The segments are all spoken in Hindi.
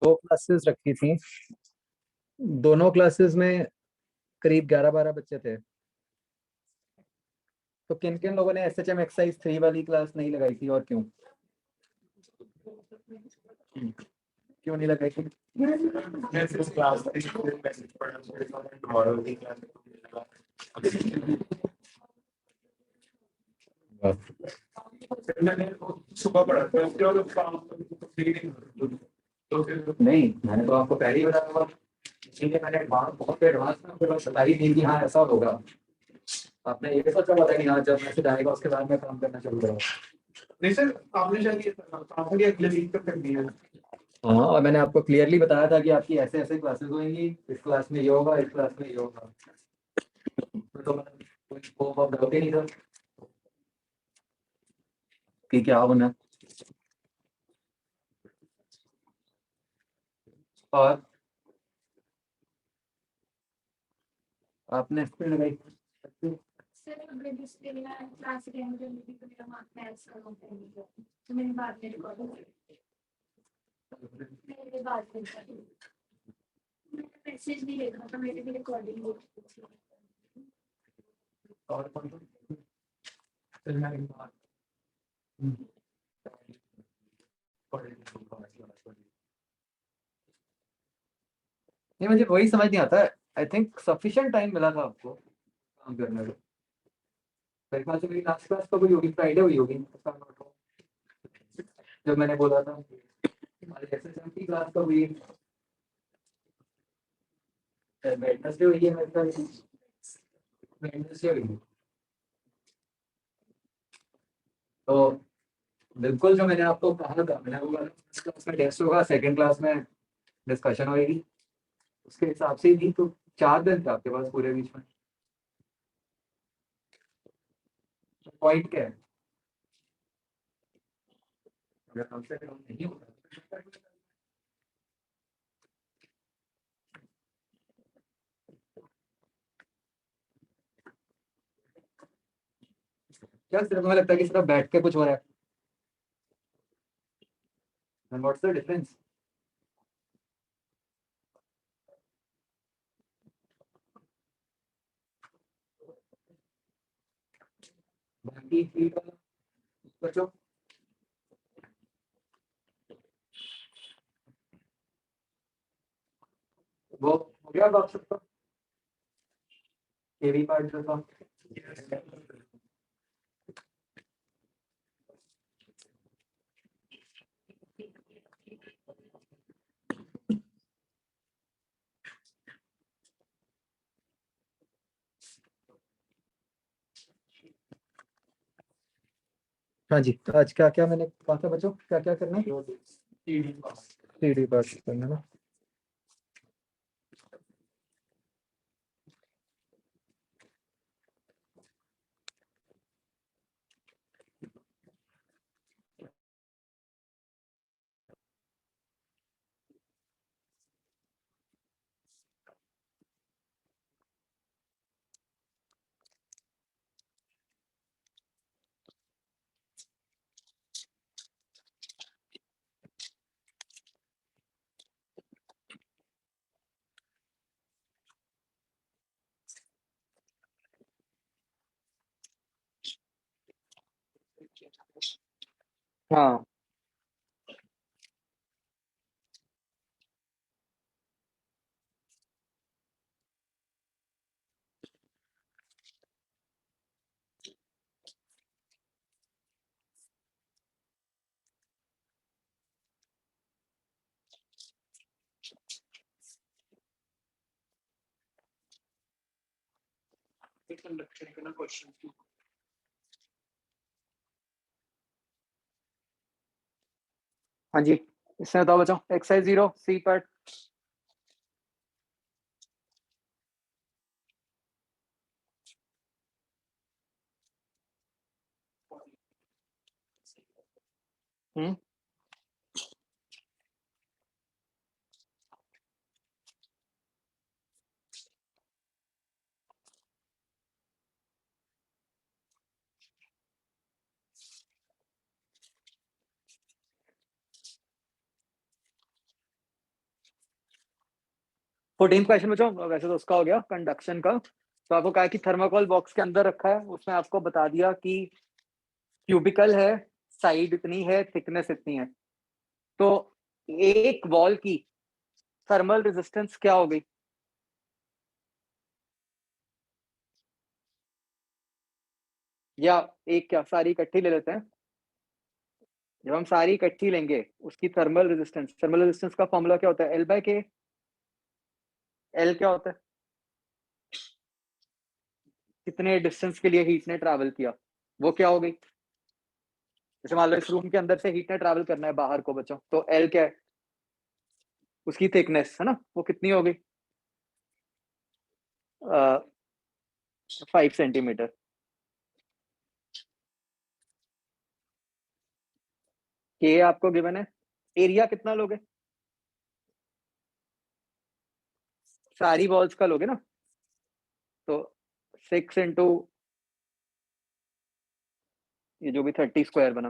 दो क्लासेस रखी थी। दोनों क्लासेस में करीब 11-12 बच्चे थे। तो किन किन लोगों ने एसएचएम एक्सरसाइज 3 वाली क्लास नहीं लगाई थी और क्यों? क्यों नहीं लगाई थी? सुबह पढ़ा नहीं, मैंने तो आपको पहले ही बताया हुआ, इसीलिए मैंने बहुत एडवांस में आपको बता ही दी कि हाँ ऐसा होगा। आपने ये सोचा हुआ था कि हाँ जब मैसेज आएगा उसके बाद मैं काम करना शुरू करूँगा। नहीं सर, आपने शायद अगले वीक तक कर दिया। हाँ, और मैंने आपको क्लियरली बताया था कि आपकी ऐसे ऐसे क्लासेस होंगी, इस क्लास में ये होगा, इस क्लास में ये होगा। तो कोई होप ऑफ डाउट ही नहीं था कि क्या होना। और आपने स्क्रीन लगाई। सर अगर डिस्प्ले में क्लास अटेंड करने की तो मेरा मार्क मैच कर होता है तो मैंने बाद में रिकॉर्ड मेरे बाद में मैंने मैसेज नहीं देखा था, मेरे भी रिकॉर्डिंग हो चुकी थी। और कौन कौन? नहीं, मुझे वही समझ नहीं आता। आई थिंक सफिशिएंट टाइम मिला था आपको काम करने को। मेरे ख्याल से मेरी लास्ट क्लास तो हुई होगी, फ्राइडे हुई होगी जब मैंने बोला था। हमारी एसएसएम की क्लास तो हुई वेडनेसडे हुई है मेरे ख्याल से। वेडनेसडे हुई है। तो बिल्कुल जो मैंने आपको कहा था, मैंने बोला फर्स्ट क्लास में टेस्ट होगा, सेकंड क्लास में डिस्कशन होगी, उसके हिसाब से ही थी। तो 4 दिन थे आपके पास पूरे बीच में। पॉइंट क्या है? अगर हमसे कम नहीं होता क्या सिर्फ हमें लगता है कि सिर्फ बैठ के कुछ हो रहा है? And what's the difference? बाकी फील्ड वाला बच्चों वो हो गया आप सबका केवी पार्ट जो था। हाँ जी, तो आज क्या क्या मैंने कहा था बच्चों, क्या क्या करना है? 3D पार्ट करना है ना। हाँ, हाँ जी, इसमें बताओ बच्चों, एक्सरसाइज 0 सी पार्ट। हम्म, 14 क्वेश्चन बच्चों, वैसे तो उसका हो गया कंडक्शन का। तो आपको कहा कि थर्माकोल बॉक्स के अंदर रखा है, उसमें आपको बता दिया कि क्यूबिकल है, साइड इतनी है, थिकनेस इतनी है। तो एक वॉल की थर्मल रेजिस्टेंस क्या हो गई? या एक क्या सारी इकट्ठी ले लेते हैं? जब हम सारी इकट्ठी लेंगे उसकी थर्मल रेजिस्टेंस का फॉर्मूला क्या होता है? एल बाय के। एल क्या होता है? कितने डिस्टेंस के लिए हीट ने ट्रैवल किया, वो क्या हो गई? जैसे मान लो इस रूम के अंदर से हीट ने ट्रैवल करना है बाहर को बच्चों, तो एल क्या है? उसकी थिकनेस है ना, वो कितनी हो गई? 5 सेंटीमीटर। के आपको गिवन है। एरिया कितना लोगे? सारी वॉल्स का लोगे ना, तो 6 इंटू ये जो भी 30 स्क्वायर बना,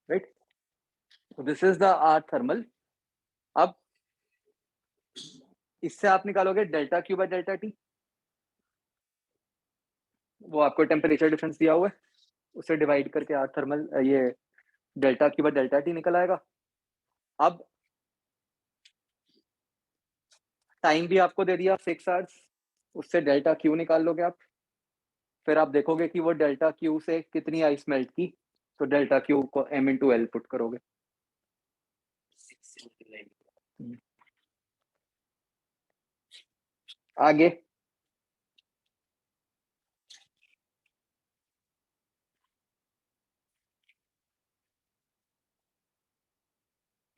right? This is the R thermal. अब इससे आप निकालोगे delta Q by delta T, वो आपको टेम्परेचर डिफरेंस दिया हुआ है, उसे डिवाइड करके आर थर्मल ये delta Q by delta T निकल आएगा। अब टाइम भी आपको दे दिया 6 आवर्स, उससे डेल्टा क्यू निकाल लोगे आप। फिर आप देखोगे कि वो डेल्टा क्यू से कितनी आइस मेल्ट की, तो डेल्टा क्यू को m इंटू एल पुट करोगे। आगे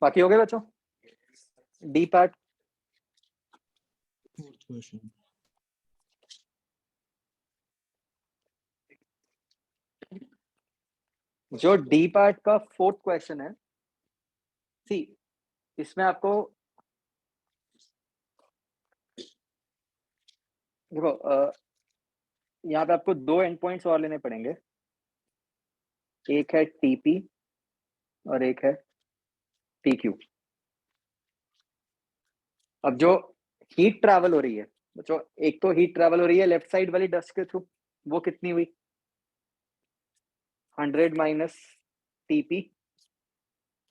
बाकी हो गए बच्चों? D part Fourth question. जो डी पार्ट का फोर्थ क्वेश्चन है, सी इसमें आपको देखो यहाँ पे आपको 2 एंड पॉइंट्स और लेने पड़ेंगे, एक है टीपी और एक है टीक्यू। अब जो हीट ट्रैवल हो रही है बच्चों, एक तो हीट ट्रैवल हो रही है लेफ्ट साइड वाली डस्ट के थ्रू, वो कितनी हुई? 100 माइनस टीपी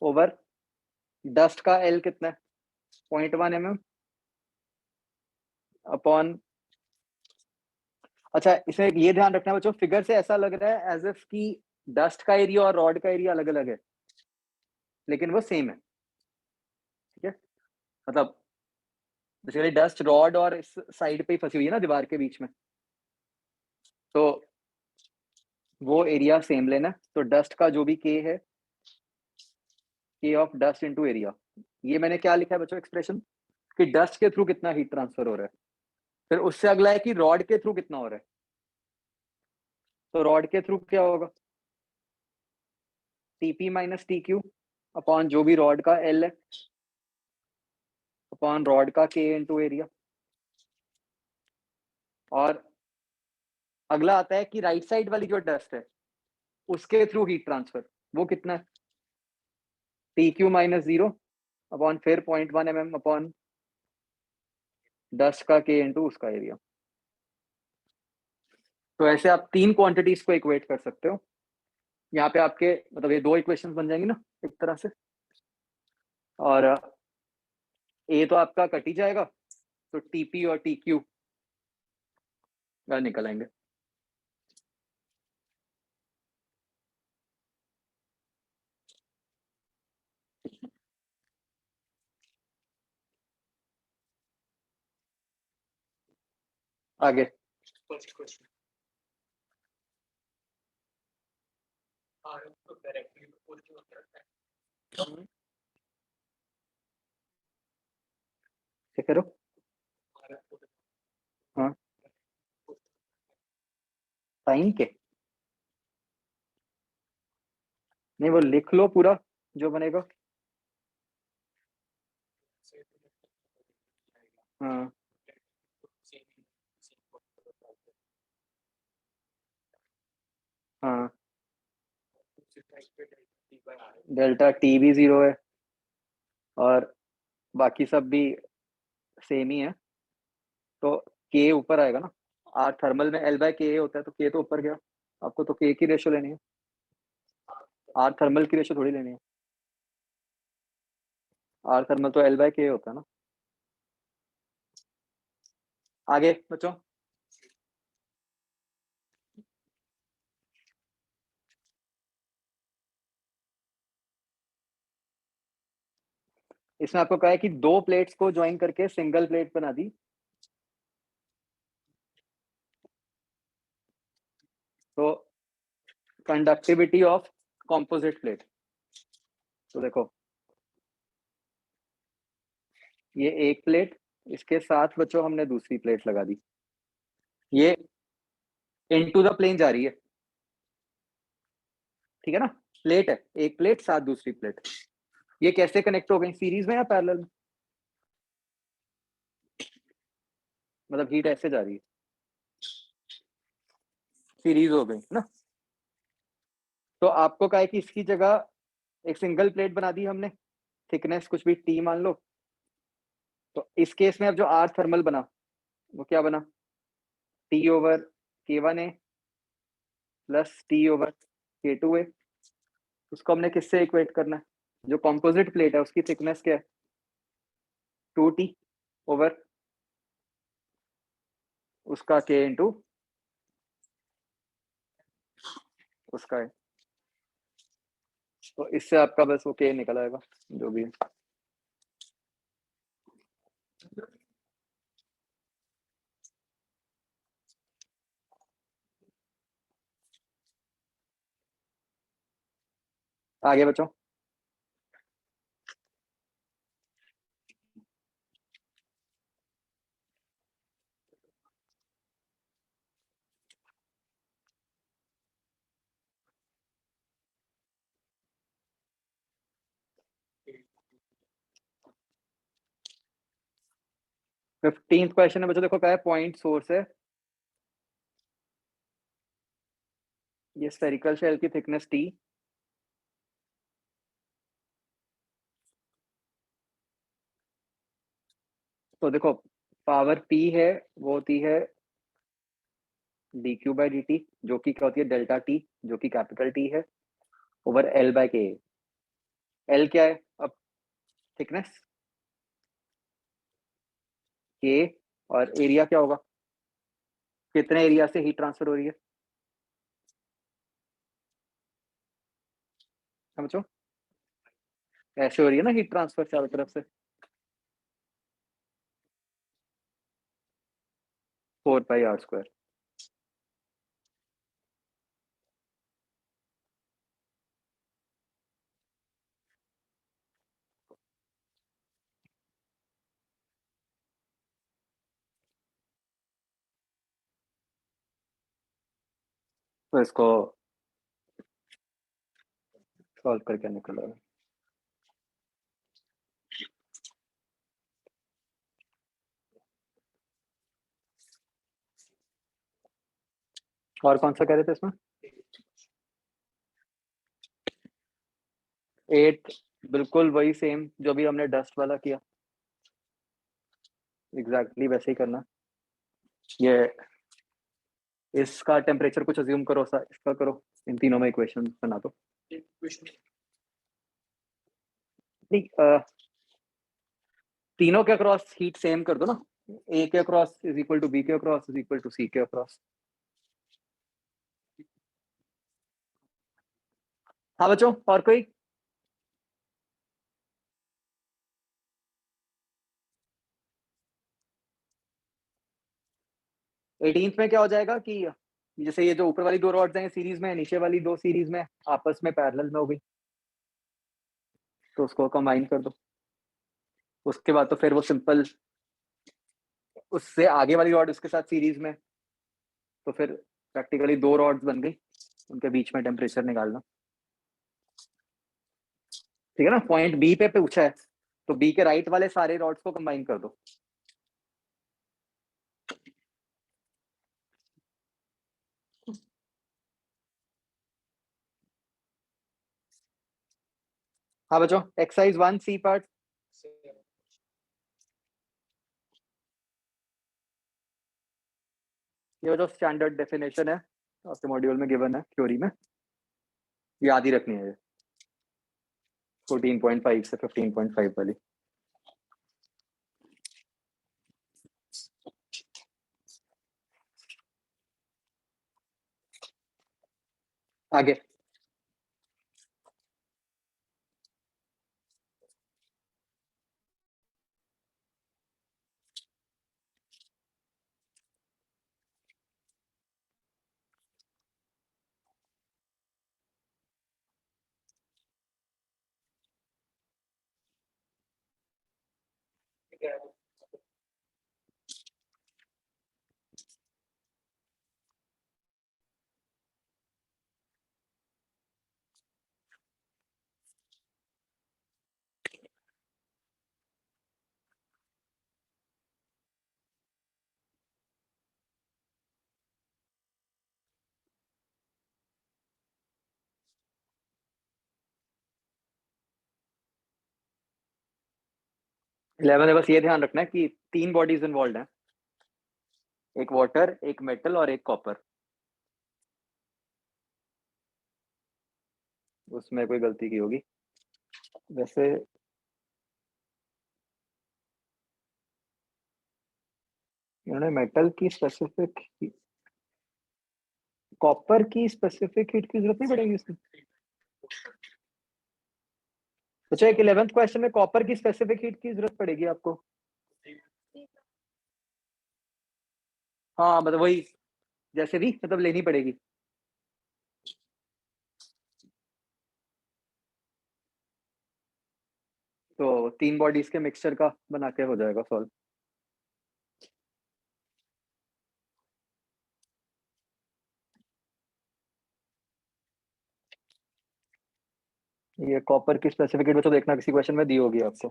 ओवर डस्ट का एल कितना है? 0.1 mm अपॉन। अच्छा, इसमें ये ध्यान रखना बच्चों, फिगर से ऐसा लग रहा है एज इफ की डस्ट का एरिया और रॉड का एरिया अलग अलग है, लेकिन वो सेम है। ठीक है, मतलब बेसिकली डस्ट रॉड और इस साइड पे ही फंसी हुई है ना दीवार के बीच में, तो वो एरिया सेम लेना। तो डस्ट का जो भी के है, के ऑफ डस्ट इनटू एरिया, ये मैंने क्या लिखा है बच्चों एक्सप्रेशन, कि डस्ट के थ्रू कितना हीट ट्रांसफर हो रहा है। फिर उससे अगला है कि रॉड के थ्रू कितना हो रहा है, तो रॉड के थ्रू क्या होगा? TP minus T Q upon जो भी रॉड का एल है अपॉन रॉड का के इनटू एरिया। और अगला आता है कि राइट साइड वाली जो डस्ट है उसके थ्रू हीट ट्रांसफर, वो कितना है? टी क्यू माइनस 0 अपॉन फिर 0.1 mm अपॉन डस्ट का के इनटू उसका एरिया। तो ऐसे आप 3 क्वांटिटीज को इक्वेट कर सकते हो। यहाँ पे आपके मतलब ये 2 इक्वेशंस बन जाएंगी ना एक तरह से, और ए तो आपका कट ही जाएगा, तो टीपी और टी क्यू निकल आएंगे। आगे First question. तो directly question होता है। क्या करो? हाँ, टाइम के नहीं, वो लिख लो पूरा जो बनेगा। हाँ हाँ, डेल्टा टी भी 0 है, और बाकी सब भी सेम ही है, तो के ऊपर आएगा ना। आर थर्मल में एल बाय के होता है, तो के तो ऊपर गया। आपको तो के की रेशो लेनी है, आर थर्मल की रेशो थोड़ी लेनी है। आर थर्मल तो एल बाय के होता है ना। आगे बच्चों, इसमें आपको कहा है कि दो प्लेट्स को ज्वाइन करके सिंगल प्लेट बना दी। तो कंडक्टिविटी ऑफ कॉम्पोजिट प्लेट, तो देखो ये एक प्लेट, इसके साथ बच्चों हमने दूसरी प्लेट लगा दी, ये इनटू द प्लेन जा रही है, ठीक है ना। प्लेट है, एक प्लेट साथ दूसरी प्लेट, ये कैसे कनेक्ट हो गई, सीरीज में या पैरेलल में? मतलब हीट ऐसे जा रही है, सीरीज हो गई ना। तो आपको कहा है कि इसकी जगह एक सिंगल प्लेट बना दी हमने, थिकनेस कुछ भी टी मान लो। तो इस केस में अब जो आर थर्मल बना वो क्या बना, टी ओवर के वन ए प्लस टी ओवर के टू ए। उसको हमने किससे इक्वेट करना है, जो कॉम्पोजिट प्लेट है उसकी थिकनेस क्या है, टू टी ओवर उसका के इंटू उसका है। तो इससे आपका बस वो के निकल आएगा जो भी है। आगे बच्चों, फिफ्टींथ क्वेश्चन है बच्चों, देखो क्या है, पॉइंट सोर्स है, ये स्फेरिकल शेल की थिकनेस टी, तो देखो पावर पी है वो होती है D Q by D T, जो कि क्या होती है डेल्टा टी, जो कि कैपिटल टी है, ओवर एल बाय के। एल क्या है अब, थिकनेस के, और एरिया क्या होगा, कितने एरिया से हीट ट्रांसफर हो रही है, समझो ऐसे हो रही है ना हीट ट्रांसफर चारों तरफ से, 4 पाई r²। तो इसको सॉल्व करके निकल आएगा। और कौन सा कह रहे थे इसमें, 8, बिल्कुल वही सेम जो भी हमने डस्ट वाला किया, एग्जैक्टली वैसे ही करना। ये इसका टेम्परेचर कुछ अज्यूम करो सा, इसका करो, इन तीनों में इक्वेशन बना दो। नहीं तीनों के अक्रॉस हीट सेम कर दो ना, A K across is equal to B K across is equal to C K across. हाँ बच्चों, और कोई, एटीनथ में क्या हो जाएगा कि जैसे ये जो ऊपर वाली दो रॉड्स हैं सीरीज में, नीचे वाली दो सीरीज में आपस में पैरेलल में हो गई, तो उसको कंबाइन कर दो। उसके बाद तो फिर वो सिंपल, उससे आगे वाली रॉड उसके साथ सीरीज में, तो फिर प्रैक्टिकली दो रॉड्स बन गई, उनके बीच में टेम्परेचर निकालना, ठीक है ना। पॉइंट बी पे पूछा है, तो बी के राइट वाले सारे रॉड्स को कंबाइन कर दो। हाँ बच्चों, एक्सरसाइज 1 सी पार्ट, ये जो स्टैंडर्ड डेफिनेशन है आपके मॉड्यूल में गिवन है थ्योरी में, याद ही रखनी है ये 14.5 से 15.5 वाली। आगे इलेवन में बस ये ध्यान रखना है कि 3 बॉडीज इन्वॉल्व हैं, एक वाटर, एक मेटल और एक कॉपर। उसमें कोई गलती की होगी वैसे। इन्होंने मेटल की स्पेसिफिक, कॉपर की स्पेसिफिक हीट की जरूरत नहीं पड़ेगी इसमें। अच्छा, एक 11th क्वेश्चन में कॉपर की स्पेसिफिक हीट की जरूरत पड़ेगी आपको। हाँ मतलब वही, जैसे भी मतलब लेनी पड़ेगी। तो 3 बॉडीज के मिक्सचर का बना के हो जाएगा सॉल्व। ये कॉपर की स्पेसिफिक हीट तो देखना किसी क्वेश्चन में दी होगी आपको।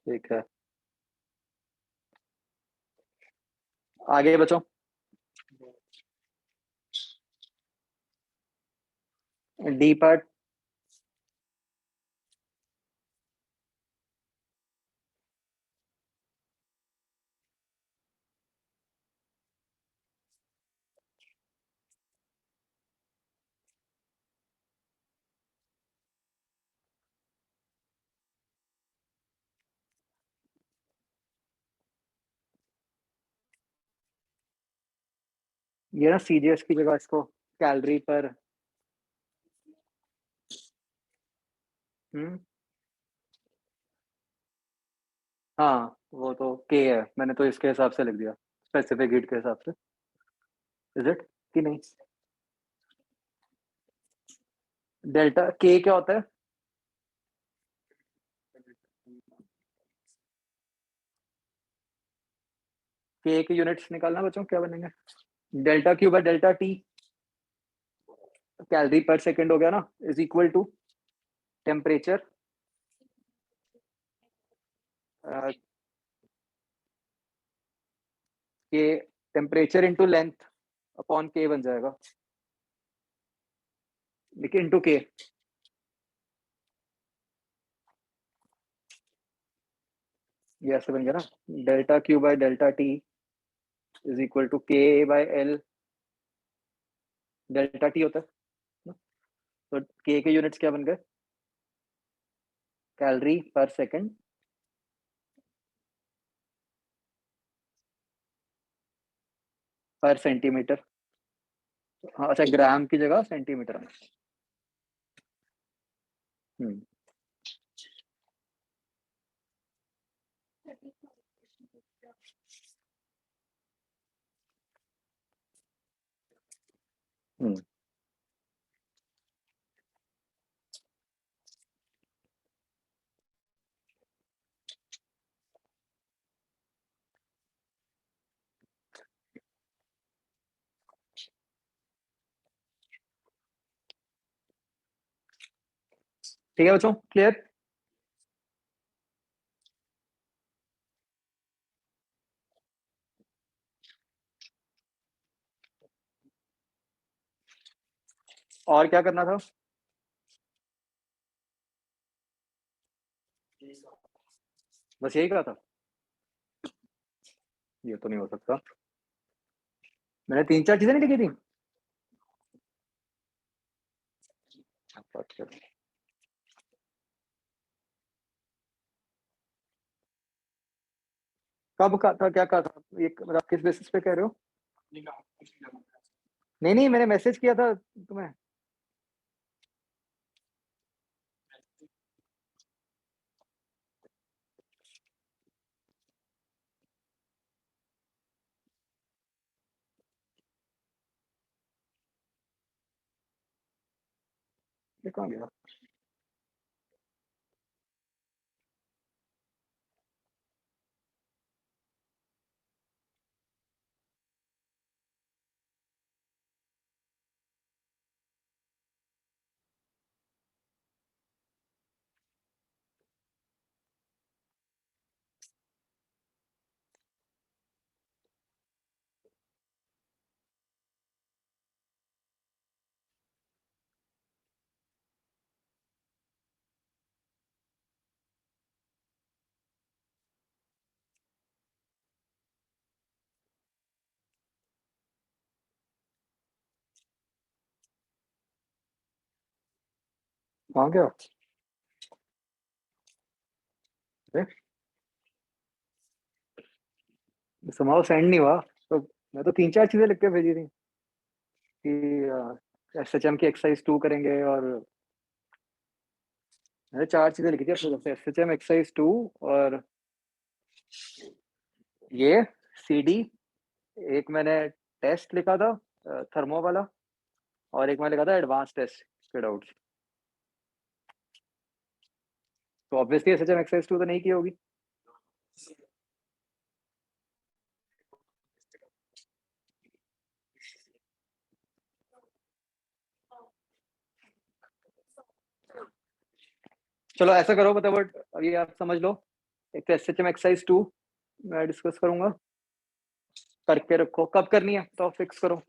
ठीक है, आगे बचो। डी पार्ट, ये ना सीजीएस की जगह इसको कैलोरी पर, हम्म, हाँ वो तो के है, मैंने तो इसके हिसाब से लिख दिया, स्पेसिफिक हीट के हिसाब से। इज इट कि नहीं? डेल्टा के क्या होता है? के के यूनिट्स निकालना बच्चों, क्या बनेंगे? Delta Q by delta T, calorie पर सेकंड हो गया ना, इज इक्वल टू टेम्परेचर के, टेम्परेचर इंटू लेंथ अपॉन के बन जाएगा, देखिए इंटू के। ये ऐसे बन गया ना, delta Q by delta T is equal to K by L, delta T होता है। तो के यूनिट्स क्या बन गए? कैलोरी पर सेकंड पर सेंटीमीटर। हाँ अच्छा, ग्राम की जगह सेंटीमीटर में। हम्म, हम्म, ठीक है बच्चों, क्लियर? और क्या करना था? बस यही कहा था। ये तो नहीं हो सकता, मैंने 3-4 चीजें नहीं लिखी थी। अच्छा, कब कहा था, क्या कहा था ये, मतलब किस बेसिस पे कह रहे हो? नहीं नहीं, मैंने मैसेज किया था तुम्हें। ये कहाँ गया? कहाँ गया? समाव सेंड नहीं हुआ। तो मैं तो 3-4 चीजें लिख के भेजी थी कि SHM की एक्सरसाइज 2 करेंगे, और मैंने 4 चीजें लिखी थी अपनी तरफ से, SHM एक्सरसाइज 2, और ये CD, एक मैंने टेस्ट लिखा था थर्मो वाला, और एक मैंने लिखा था एडवांस टेस्ट के डाउट्स। तो ऑब्वियसली SHM एक्सरसाइज 2 तो नहीं की होगी। चलो ऐसा करो, मतलब अभी आप समझ लो, एक तो SHM एक्सरसाइज 2 मैं डिस्कस करूंगा, करके रखो, कब करनी है तो फिक्स करो।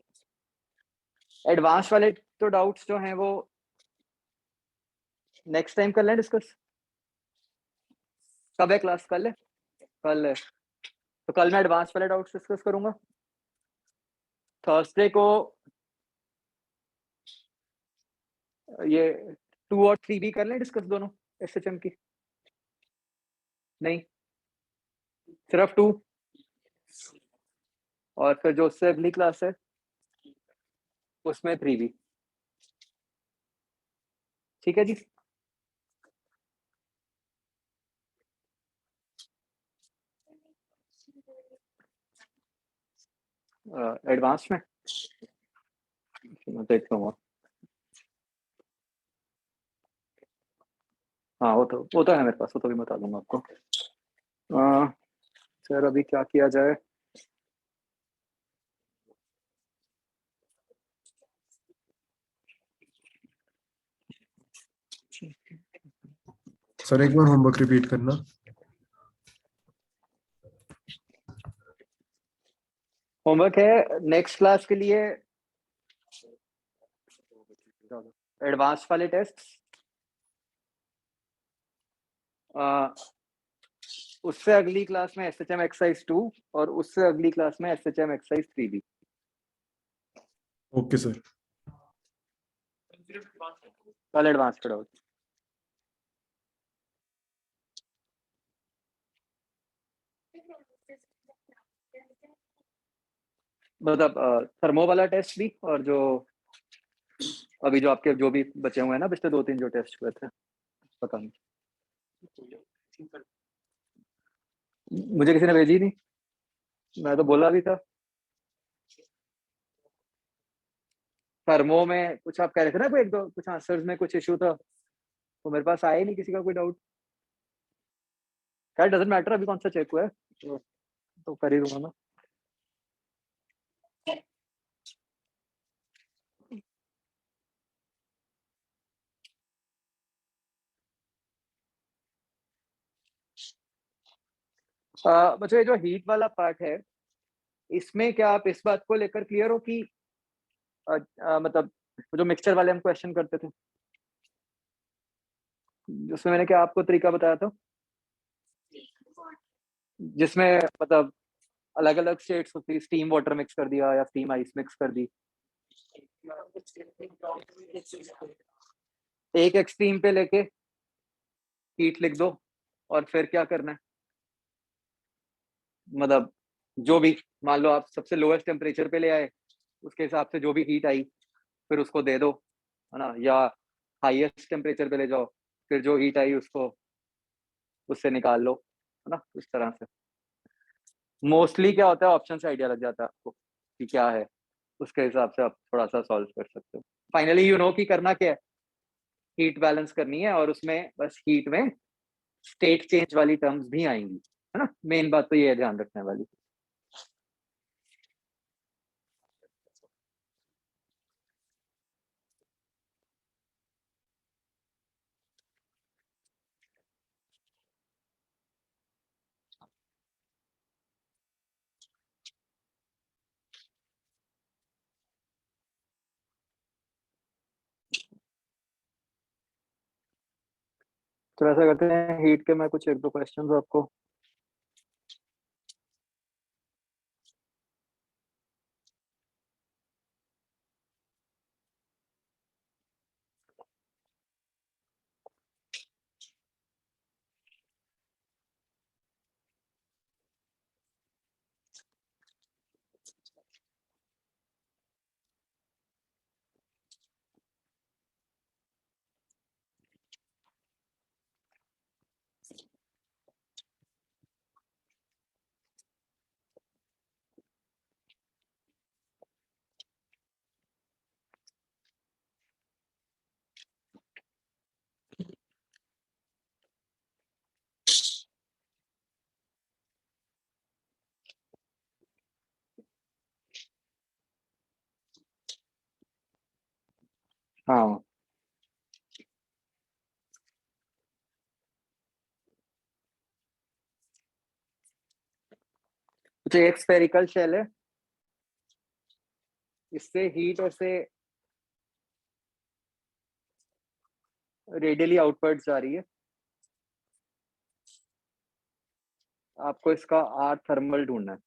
एडवांस वाले तो डाउट्स जो हैं वो नेक्स्ट टाइम कर लें डिस्कस। कब है क्लास? कल है? कल है, तो कल मैं एडवांस वाले डाउट्स डिस्कस करूंगा। थर्सडे को ये 2 और 3 भी कर लें डिस्कस, दोनों SHM की। नहीं, सिर्फ 2, और फिर जो उससे अगली क्लास है उसमें 3 भी। ठीक है जी। एडवांस में मैं देख लूंगा। हाँ वो तो है मेरे पास, वो तो भी बता दूंगा आपको। सर अभी क्या किया जाए? सर एक बार होमवर्क रिपीट करना। होमवर्क है नेक्स्ट क्लास के लिए, एडवांस वाले टेस्ट, उससे अगली क्लास में SHM एक्सरसाइज 2, और उससे अगली क्लास में SHM एक्सरसाइज 3 भी। Okay sir. कल एडवांस पे डाउट, मतलब थर्मो वाला टेस्ट भी, और जो अभी जो आपके जो भी बचे हुए हैं ना पिछले 2-3 जो टेस्ट हुए थे, पता नहीं, मुझे किसी ने भेजी नहीं, मैं तो बोला भी था। थर्मो में कुछ आप कह रहे थे ना, कोई एक दो कुछ आंसर्स में कुछ इशू था, तो मेरे पास आया ही नहीं किसी का कोई डाउट। खैर डजंट मैटर, अभी कौन सा चेक हुआ है तो कर ही दूंगा मैं। बच्चों ये जो हीट वाला पार्ट है, इसमें क्या आप इस बात को लेकर क्लियर हो कि मतलब वो जो मिक्सचर वाले हम क्वेश्चन करते थे, उसमें मैंने क्या आपको तरीका बताया था? जिसमें मतलब अलग अलग स्टेट्स होती, स्टीम वाटर मिक्स कर दिया या स्टीम आइस मिक्स कर दी। एक एक्सट्रीम पे लेके हीट लिख दो, और फिर क्या करना है, मतलब जो भी, मान लो आप सबसे लोएस्ट टेम्परेचर पे ले आए, उसके हिसाब से जो भी हीट आई फिर उसको दे दो, है ना, या हाईएस्ट टेम्परेचर पे ले जाओ, फिर जो हीट आई उसको उससे निकाल लो, है ना, इस तरह से। मोस्टली क्या होता है, ऑप्शन से आइडिया लग जाता है आपको कि क्या है, उसके हिसाब से आप थोड़ा सा सॉल्व कर सकते हो। फाइनली यू नो कि करना क्या है, हीट बैलेंस करनी है, और उसमें बस हीट में स्टेट चेंज वाली टर्म्स भी आएंगी, है ना, मेन बात तो ये है ध्यान रखने वाली। तो ऐसा करते हैं, हीट के मैं कुछ एक दो क्वेश्चंस आपको। हाँ, कुछ एक स्फेरिकल शेल है, इससे हीट ऐसे रेडियली आउटवर्ड जा रही है, आपको इसका आर थर्मल ढूंढना है।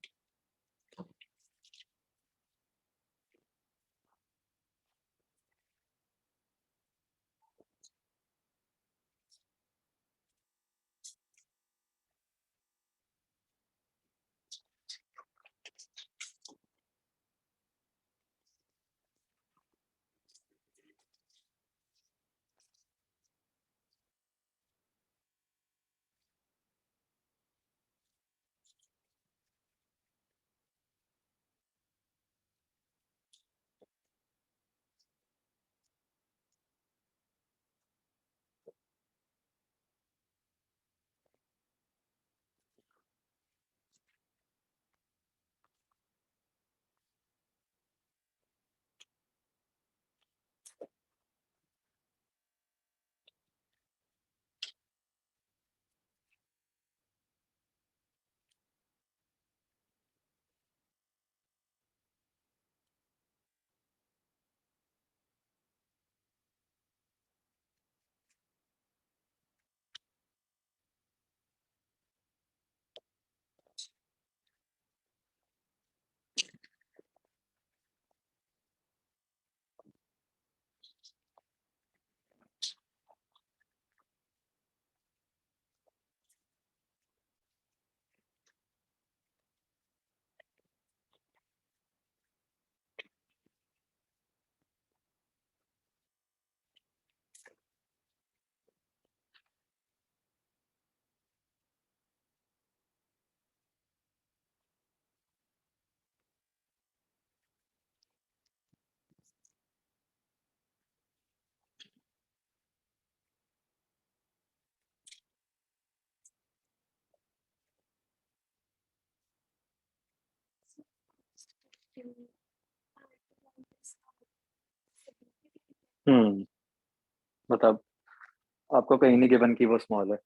मतलब आपको कहीं नहीं गिवन कि वो स्मॉल है।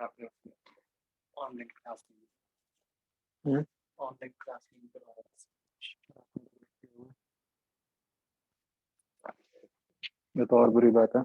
आपने ऑनलाइन क्लास हम्म। ऑनलाइन क्लास ये तो और बुरी बात है।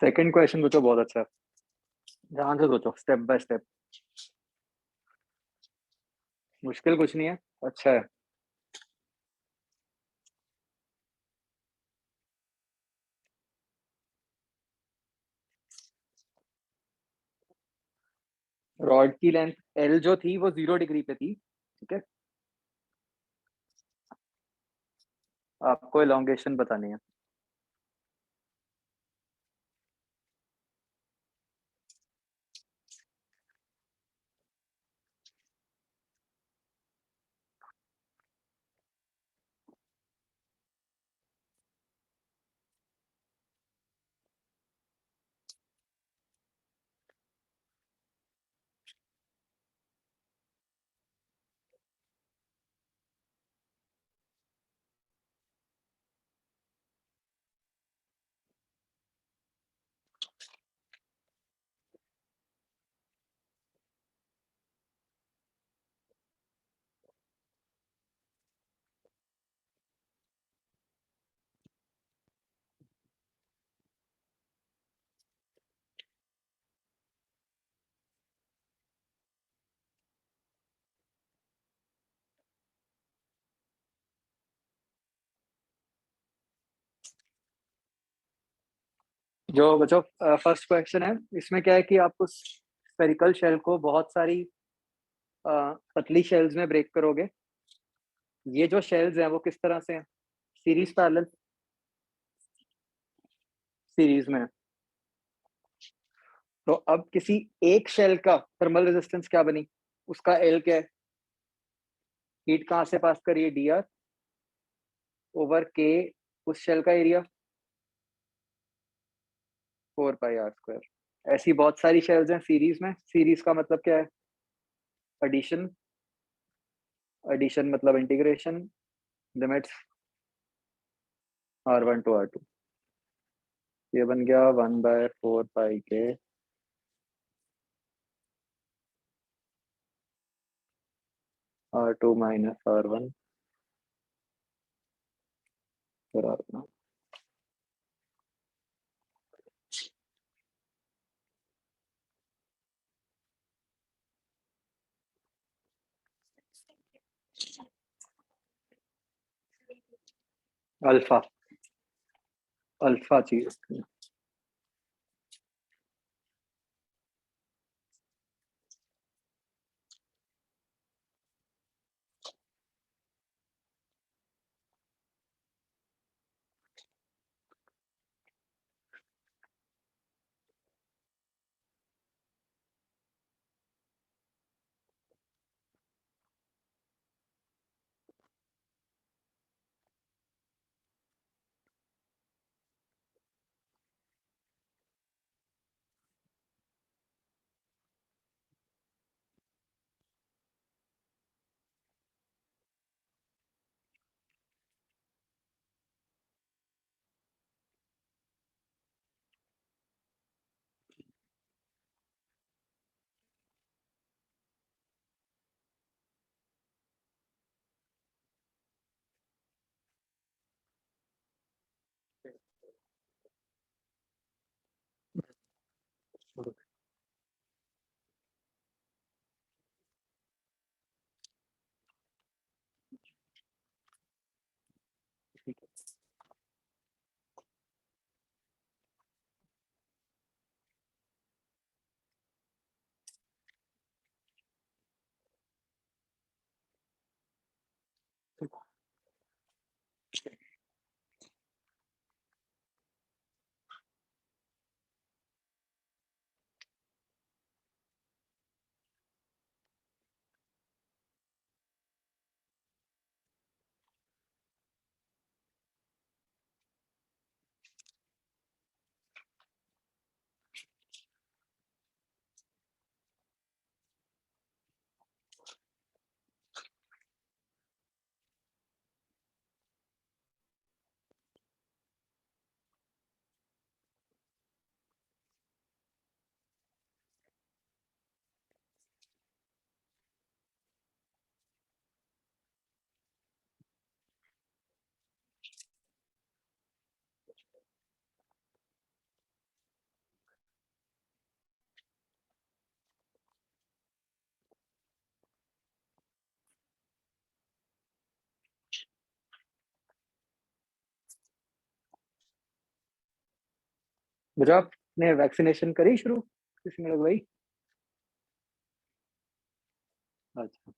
सेकंड क्वेश्चन सोचो, बहुत अच्छा है। ध्यान से सोचो, स्टेप बाय स्टेप। मुश्किल कुछ नहीं है, अच्छा है। रॉड की लेंथ एल जो थी वो 0 डिग्री पे थी, ठीक है। आपको एलोंगेशन बतानी है। जो बच्चों फर्स्ट क्वेश्चन है, इसमें क्या है कि आप उस स्फेरिकल शेल को बहुत सारी पतली शेल्स में ब्रेक करोगे। ये जो शेल्स हैं वो किस तरह से हैं? सीरीज पैरेलल, सीरीज में। तो अब किसी एक शेल का थर्मल रेजिस्टेंस क्या बनी, उसका एल क्या है? हीट कहाँ से पास करिए, डी आर ओवर के, उस शेल का एरिया 4 पाई आर स्क्वायर। ऐसी बहुत सारी शेल्स हैं सीरीज में। सीरीज का मतलब क्या है? एडिशन। एडिशन मतलब integration, limits R1 to R2। ये बन गया 1/4 पाई के R2 माइनस R1 फिर R1। अल्फा अल्फा चाहिए। ठीक है। मुझे आपने वैक्सीनेशन करी शुरू किसी ने लगवाई? अच्छा।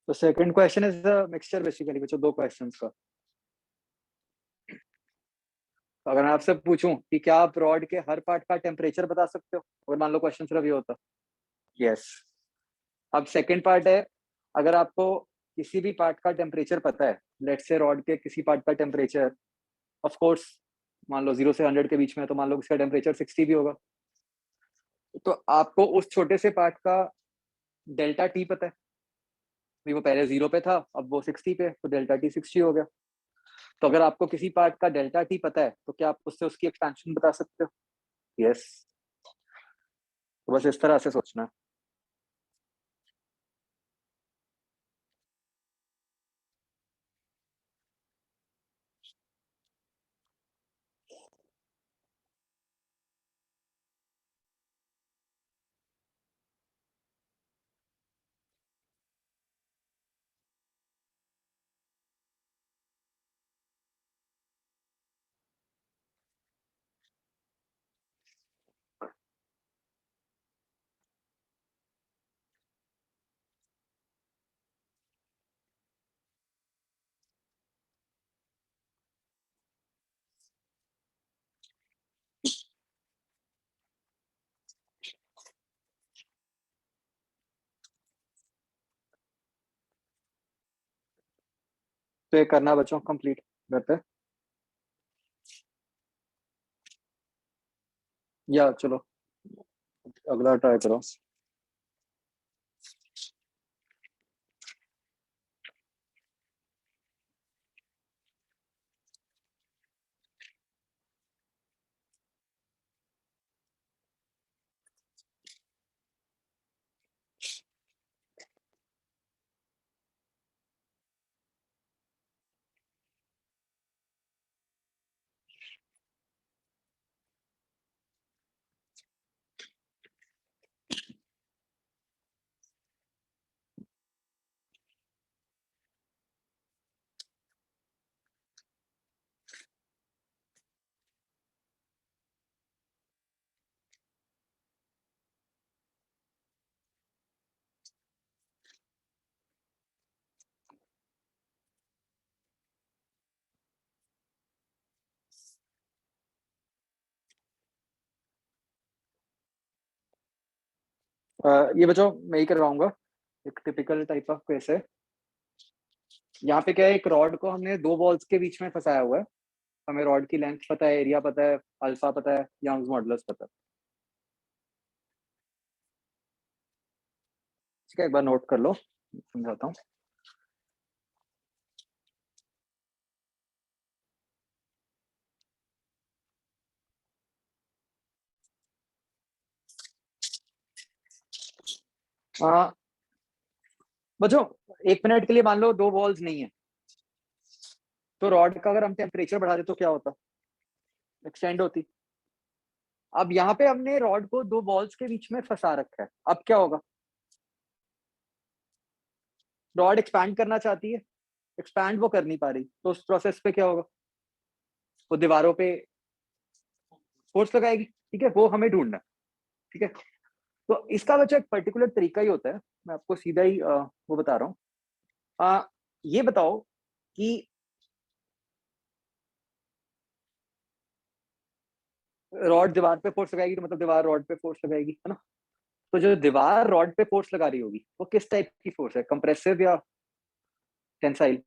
तो second question is a mixture basically, बच्चों 2 क्वेश्चंस का। तो अगर मैं आपसे पूछूं कि क्या आप रॉड के हर पार्ट का टेम्परेचर बता सकते हो, अगर मान लो क्वेश्चन सिर्फ ये होता। यस। अब सेकंड पार्ट है, अगर आपको किसी भी पार्ट का टेम्परेचर पता है, लेट्स से रॉड के किसी पार्ट का टेम्परेचर ऑफ कोर्स मान लो 0 से 100 के बीच में, तो मान लो इसका टेम्परेचर 60 भी होगा, तो आपको उस छोटे से पार्ट का डेल्टा टी पता है। भी वो पहले 0 पे था, अब वो 60 पे, तो डेल्टा टी 60 हो गया। तो अगर आपको किसी पार्ट का डेल्टा टी पता है, तो क्या आप उससे उसकी एक्सपेंशन बता सकते हो? यस। तो बस इस तरह से सोचना है। तो ये करना बच्चों कंप्लीट घर पे, या चलो अगला ट्राई करो। ये बच्चों मैं ही करवाऊंगा, एक टिपिकल टाइप ऑफ केस है। यहाँ पे क्या है, एक रॉड को हमने 2 बॉल्स के बीच में फंसाया हुआ है। हमें रॉड की लेंथ पता है, एरिया पता है, अल्फा पता है, यंग्स मॉडुलस पता है। ठीक है, एक बार नोट कर लो, समझाता हूँ। बच्चों 1 मिनट के लिए मान लो 2 बॉल्स नहीं है, तो रॉड का अगर हम टेम्परेचर बढ़ा दे तो क्या होता? एक्सटेंड होती। अब यहाँ पे हमने रॉड को 2 बॉल्स के बीच में फंसा रखा है, अब क्या होगा? रॉड एक्सपैंड करना चाहती है, एक्सपैंड वो कर नहीं पा रही, तो उस प्रोसेस पे क्या होगा? वो दीवारों पे फोर्स लगाएगी। ठीक है, वो हमें ढूंढना है। ठीक है, तो इसका बच्चा एक पर्टिकुलर तरीका ही होता है, मैं आपको सीधा ही वो बता रहा हूँ। ये बताओ कि रॉड दीवार पे फोर्स लगाएगी, तो मतलब दीवार रॉड पे फोर्स लगाएगी, है ना? तो जो दीवार रॉड पे फोर्स लगा रही होगी, वो किस टाइप की फोर्स है, कंप्रेसिव या टेंसाइल?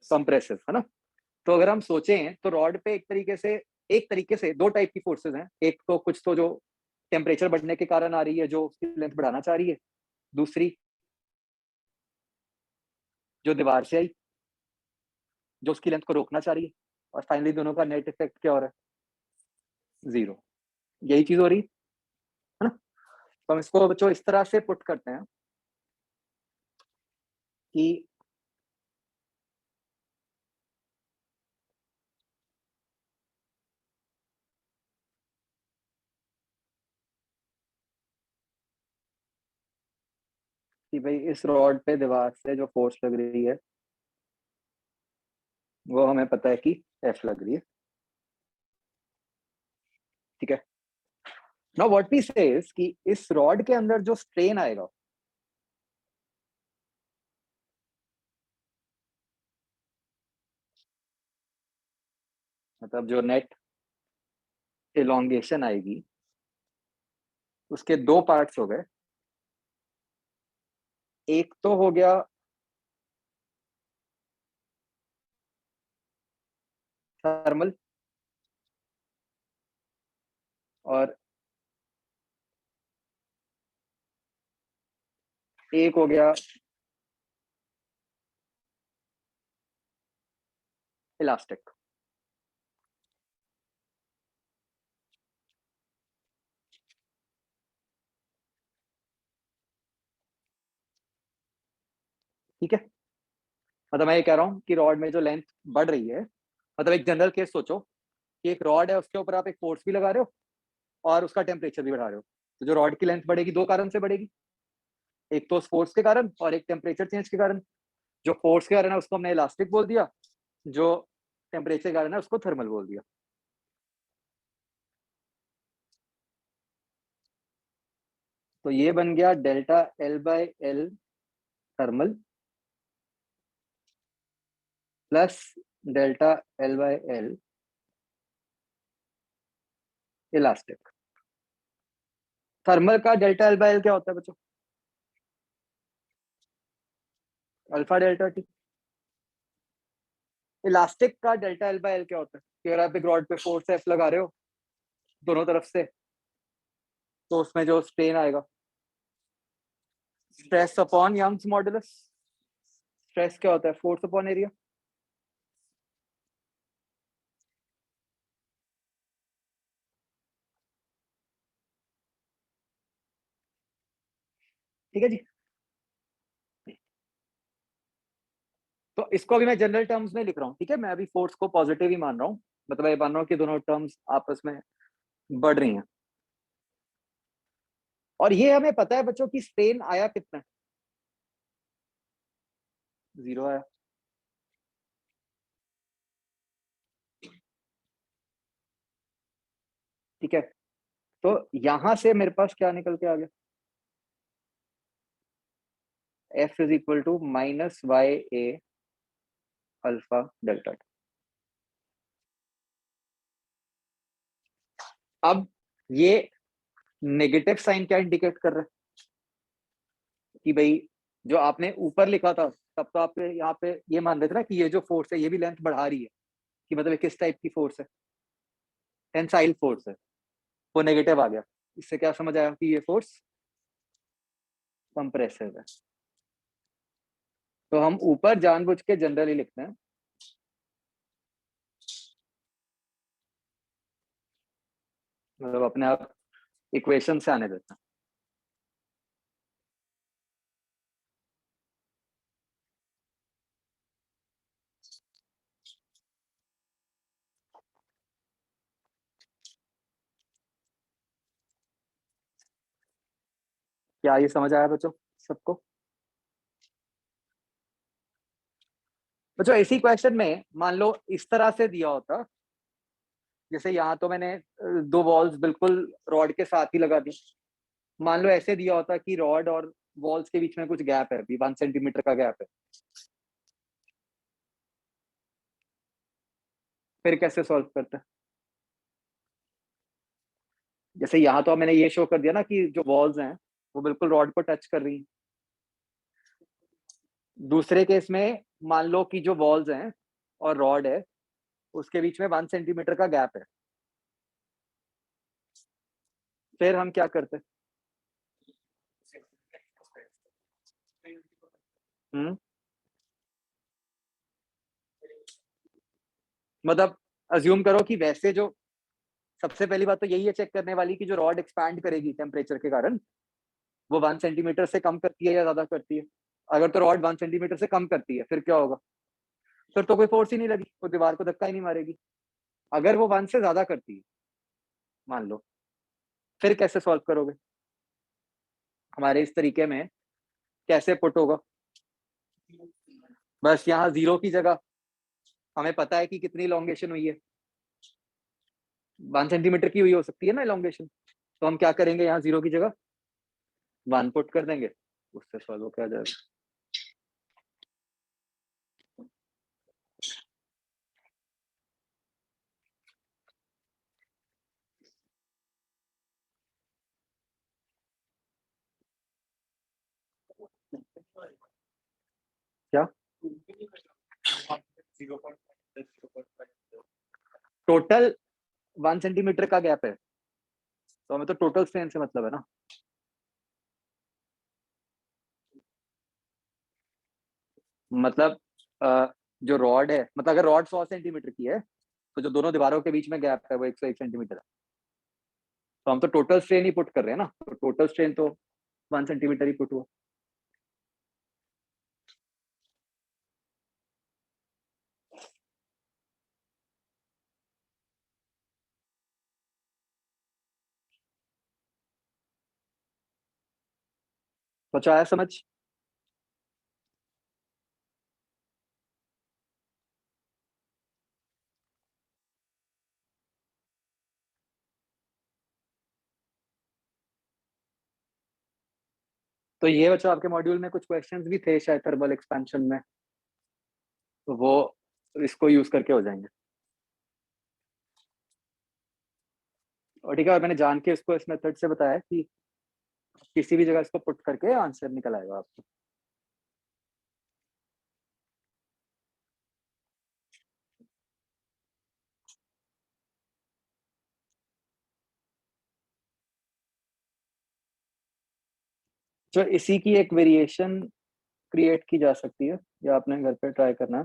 कंप्रेसिव, है ना? तो अगर हम सोचें तो रॉड पे एक तरीके से 2 टाइप की फोर्सेस हैं। एक तो कुछ तो जो टेम्परेचर बढ़ने के कारण आ रही है, जो उसकी लेंथ बढ़ाना चाह रही है। दूसरी जो दीवार से आई, जो उसकी लेंथ को रोकना चाह रही है। और फाइनली दोनों का नेट इफेक्ट क्या हो रहा है? 0। यही चीज हो रही है ना? तो हम इसको बच्चों इस तरह से पुट करते हैं कि भाई इस रॉड पे दीवार से जो फोर्स लग रही है, वो हमें पता है कि F लग रही है। ठीक है, नाउ व्हाट वी से इज कि इस रॉड के अंदर जो स्ट्रेन आएगा मतलब जो नेट एलोंगेशन आएगी उसके दो पार्ट्स हो गए। एक तो हो गया थर्मल और एक हो गया इलास्टिक। ठीक है, मतलब मैं ये कह रहा हूँ कि रॉड में जो लेंथ बढ़ रही है, मतलब एक जनरल केस सोचो कि एक रॉड है, उसके ऊपर आप एक फोर्स भी लगा रहे हो और उसका टेम्परेचर भी बढ़ा रहे हो, तो जो रॉड की लेंथ बढ़ेगी दो कारण से बढ़ेगी, एक तो फोर्स के कारण और एक टेम्परेचर चेंज के कारण। जो फोर्स के कारण है उसको हमने इलास्टिक बोल दिया, जो टेम्परेचर के कारण है उसको थर्मल बोल दिया। तो ये बन गया delta L by L thermal plus delta L by L elastic. Thermal का डेल्टा एल बाय एल क्या होता है बच्चों? Alpha delta T. इलास्टिक का डेल्टा एल बाय एल क्या होता है कि अगर आप एक रॉड पे फोर्स एफ लगा रहे हो दोनों तरफ से, तो उसमें जो स्ट्रेन आएगा, stress upon Young's modulus. Stress क्या होता है? Force upon area. ठीक है जी। तो इसको अभी मैं जनरल टर्म्स में लिख रहा हूँ, ठीक है, मैं अभी फोर्स को पॉजिटिव ही मान रहा हूँ, मतलब ये मान रहा हूँ कि दोनों टर्म्स आपस में बढ़ रही हैं। और ये हमें पता है बच्चों की स्ट्रेन आया कितना? 0 आया। ठीक है, तो यहां से मेरे पास क्या निकल के आ गया? F is equal to minus Y A alpha delta. अब ये नेगेटिव साइन क्या इंडिकेट कर रहा है कि भाई जो आपने ऊपर लिखा था तब तो आप यहाँ पे ये मान रहे थे ना कि ये जो फोर्स है ये भी लेंथ बढ़ा रही है, कि मतलब ये किस टाइप की फोर्स है? टेंसाइल फोर्स है। वो नेगेटिव आ गया, इससे क्या समझ आया कि ये फोर्स कंप्रेसिव है। तो हम ऊपर जानबूझ के जनरली लिखते हैं, मतलब अपने आप इक्वेशन से आने देते हैं। क्या ये समझ आया बच्चों सबको? बच्चों इसी क्वेश्चन में मान लो इस तरह से दिया होता, जैसे यहाँ तो मैंने दो वॉल्स बिल्कुल रॉड के साथ ही लगा दी, मान लो ऐसे दिया होता कि रॉड और वॉल्स के बीच में कुछ गैप है, अभी 1 सेंटीमीटर का गैप है, फिर कैसे सॉल्व करते हैं? जैसे यहाँ तो मैंने ये शो कर दिया ना कि जो वॉल्स हैं वो बिल्कुल रॉड को टच कर रही हैं। दूसरे केस में मान लो कि जो वॉल्स हैं और रॉड है उसके बीच में 1 सेंटीमीटर का गैप है, फिर हम क्या करते हैं? हम्म, मतलब अज्यूम करो कि वैसे जो सबसे पहली बात तो यही है चेक करने वाली कि जो रॉड एक्सपैंड करेगी टेम्परेचर के कारण वो 1 सेंटीमीटर से कम करती है या ज्यादा करती है। अगर तो रॉड 1 सेंटीमीटर से कम करती है फिर क्या होगा? फिर तो कोई फोर्स ही नहीं लगी, वो दीवार को धक्का ही नहीं मारेगी। अगर वो 1 से ज्यादा करती है मान लो, फिर कैसे सॉल्व करोगे? हमारे इस तरीके में कैसे पुट होगा? बस यहाँ 0 की जगह हमें पता है कि कितनी इलोंगेशन हुई है, 1 सेंटीमीटर की हुई हो सकती है ना इलोंगेशन, तो हम क्या करेंगे, यहाँ 0 की जगह 1 पुट कर देंगे, उससे सॉल्व हो क्या जाएगा। क्या टोटल 1 सेंटीमीटर का गैप है, तो हमें तो टोटल स्ट्रेन से मतलब है ना। मतलब जो रॉड है, मतलब अगर रॉड 100 सेंटीमीटर की है तो जो दोनों दीवारों के बीच में गैप है वो 101 सेंटीमीटर है। तो हम तो टोटल स्ट्रेन ही पुट कर रहे हैं ना, तो टोटल स्ट्रेन तो 1 सेंटीमीटर ही पुट हुआ। तो आया समझ। तो ये बच्चों आपके मॉड्यूल में कुछ क्वेश्चंस भी थे शायद थर्मल एक्सपेंशन में, तो वो इसको यूज करके हो जाएंगे। और ठीक है, और मैंने जान के इसको इस मेथड से बताया कि किसी भी जगह इसको पुट करके आंसर निकल आएगा आपको। तो इसी की एक वेरिएशन क्रिएट की जा सकती है, या आपने घर पे ट्राई करना है।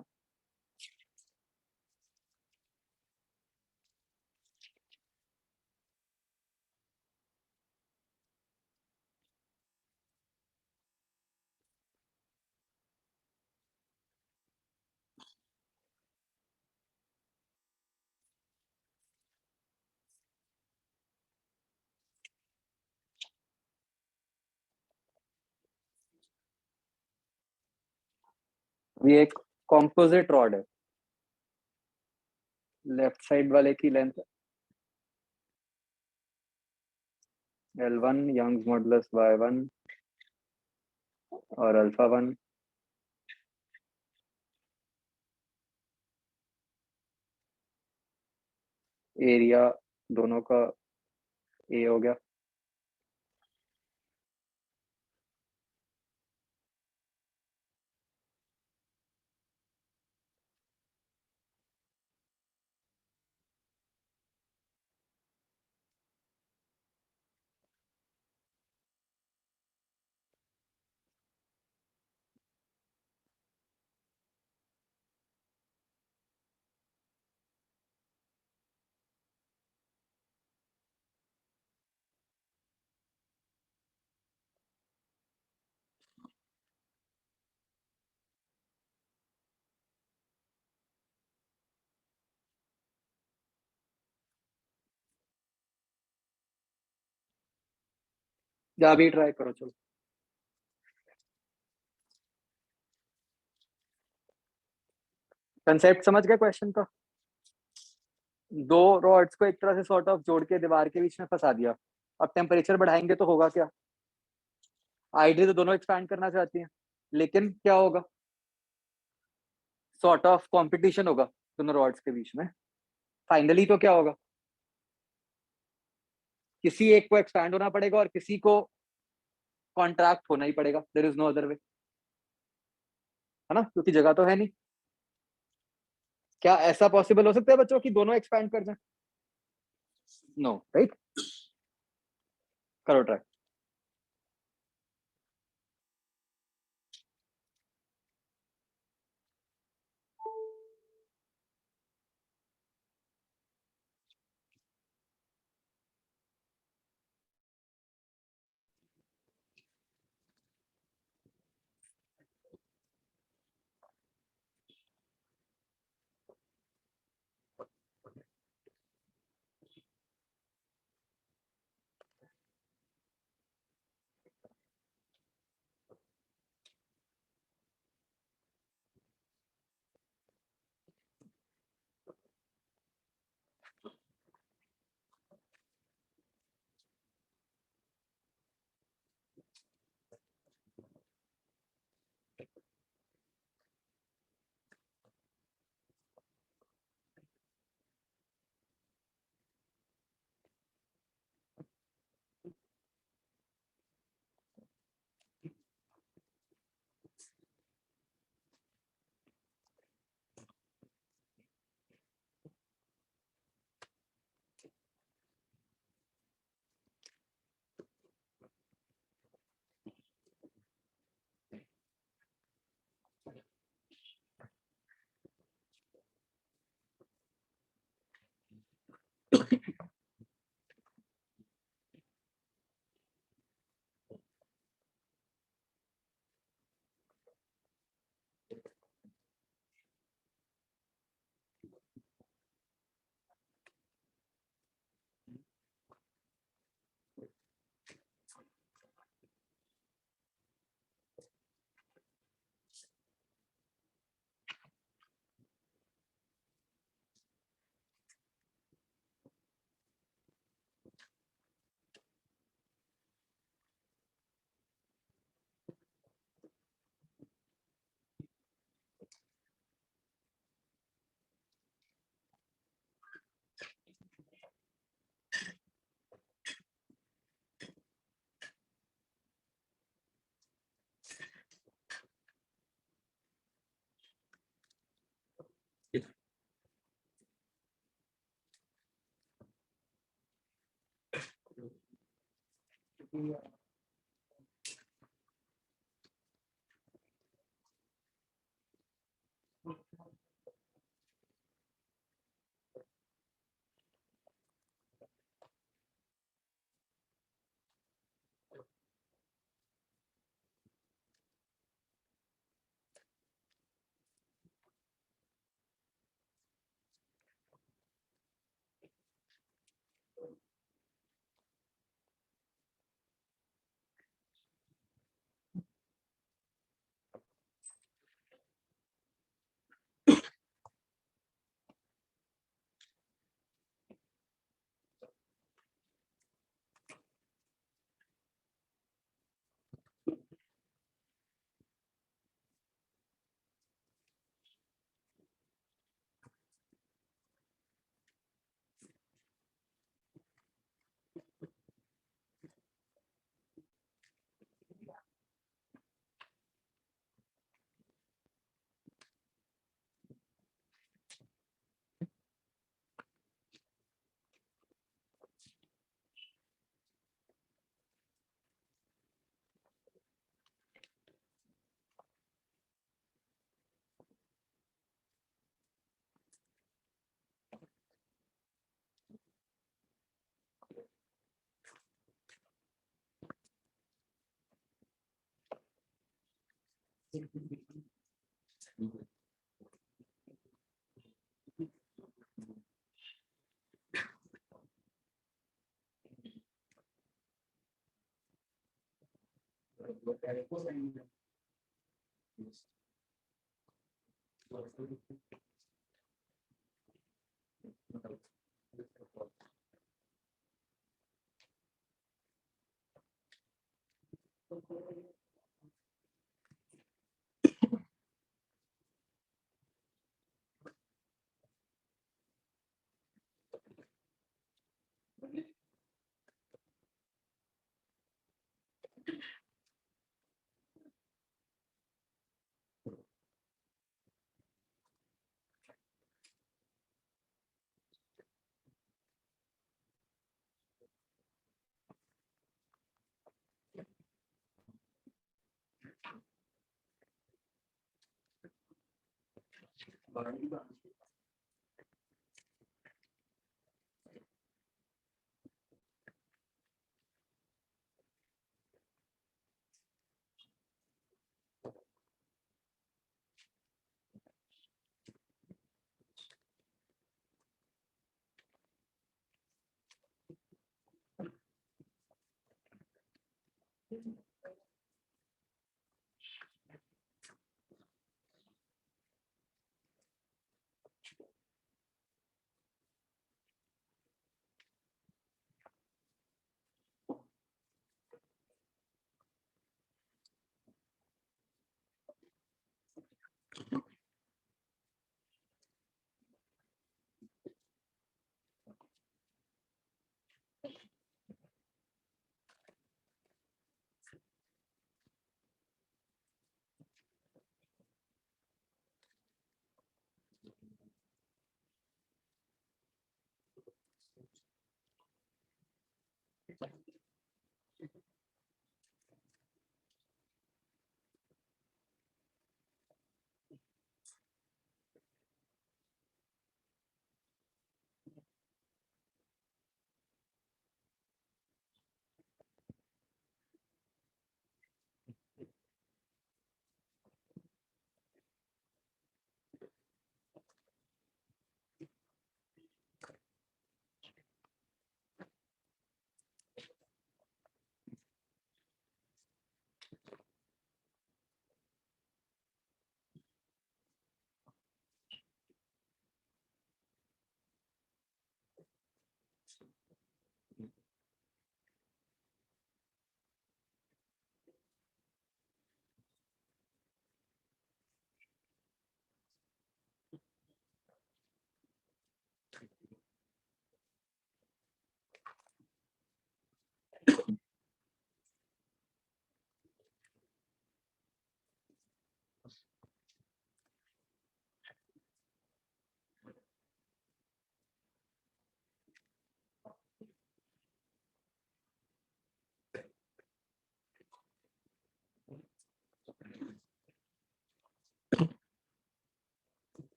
ये एक कॉम्पोजिट रॉड है, लेफ्ट साइड वाले की length L1, Young's modulus Y1 और अल्फा 1, एरिया दोनों का A हो गया। या अभी ट्राई करो चलो। कंसेप्ट समझ गए क्वेश्चन का। दो रॉड्स को एक तरह से सॉर्ट ऑफ जोड़ के दीवार के बीच में फंसा दिया। अब टेम्परेचर बढ़ाएंगे तो होगा क्या, आइडियली तो दोनों एक्सपैंड करना चाहती हैं, लेकिन क्या होगा, सॉर्ट ऑफ कंपटीशन होगा दोनों रॉड्स के बीच में। फाइनली तो क्या होगा, किसी एक को एक्सपैंड होना पड़ेगा और किसी को कॉन्ट्रैक्ट होना ही पड़ेगा, there is no other way, है ना, क्योंकि जगह तो है नहीं। क्या ऐसा पॉसिबल हो सकता है बच्चों कि दोनों एक्सपैंड कर जाए? No, right. करो ट्राई।